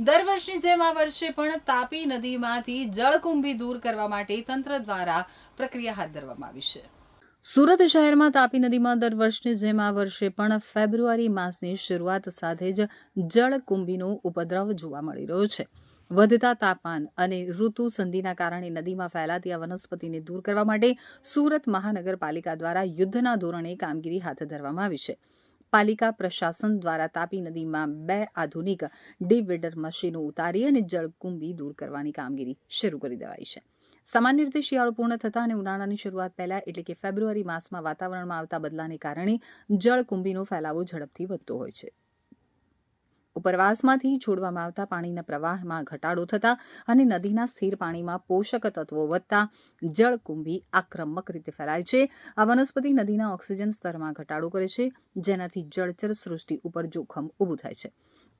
દર વર્ષની જેમ આ વર્ષે પણ તાપી નદીમાંથી જળકુંભી દૂર કરવા માટે તંત્ર દ્વારા પ્રક્રિયા હાથ ધરવામાં આવી છે. સુરત શહેરમાં તાપી નદીમાં દર વર્ષની જેમ આ વર્ષે પણ ફેબ્રુઆરી માસની શરૂઆત સાથે જ જળકુંભીનો ઉપદ્રવ જોવા મળી રહ્યો છે. વધતા તાપમાન અને ઋતુ સંધિના કારણે નદીમાં ફેલાતી આ વનસ્પતિને દૂર કરવા માટે સુરત મહાનગરપાલિકા દ્વારા યુદ્ધના ધોરણે કામગીરી હાથ ધરવામાં આવી છે. પાલિકા પ્રશાસન દ્વારા તાપી નદીમાં 2 આધુનિક ડીવીડર મશીનો ઉતારી અને જળકુંભી દૂર કરવાની કામગીરી શરૂ કરી દેવાઈ છે. સામાન્ય રીતે શિયાળો પૂર્ણ થતાં અને ઉનાળાની શરૂઆત પહેલા એટલે કે ફેબ્રુઆરી માસમાં વાતાવરણમાં આવતા બદલાને કારણે જળકુંભીનો ફેલાવો ઝડપથી વધતો હોય છે. ઉપરવાસમાંથી છોડવામાં આવતા પાણીના પ્રવાહમાં ઘટાડો થતા અને નદીના સ્થિર પાણીમાં પોષક તત્વો વધતા જળકુંભી આક્રમક રીતે ફેલાય છે. આ વનસ્પતિ નદીના ઓક્સિજન સ્તરમાં ઘટાડો કરે છે, જેનાથી જળચર સૃષ્ટિ ઉપર જોખમ ઊભું થાય છે.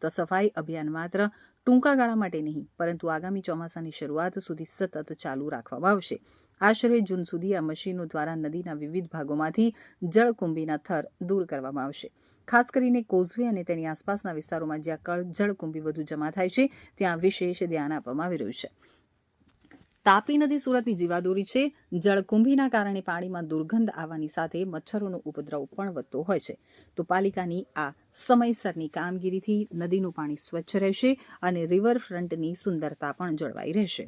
તો સફાઈ અભિયાન માત્ર ટૂંકા ગાળા માટે નહીં, પરંતુ આગામી ચોમાસાની શરૂઆત સુધી સતત ચાલુ રાખવામાં આવશે. આશરે જૂન સુધી આ મશીનો દ્વારા નદીના વિવિધ ભાગોમાંથી જળકુંભીના થર દૂર કરવામાં આવશે. ખાસ કરીને કોઝવે અને તેની આસપાસના વિસ્તારોમાં જ્યાં જળકુંભી વધુ જમા થાય છે, ત્યાં વિશેષ ધ્યાન આપવામાં આવી રહ્યું છે. તાપી નદી સુરતની જીવાદોરી છે. જળકુંભીના કારણે પાણીમાં દુર્ગંધ આવવાની સાથે મચ્છરોનો ઉપદ્રવ પણ વધતો હોય છે. તો પાલિકાની આ સમયસરની કામગીરીથી નદીનું પાણી સ્વચ્છ રહેશે અને રિવરફ્રન્ટની સુંદરતા પણ જળવાઈ રહેશે.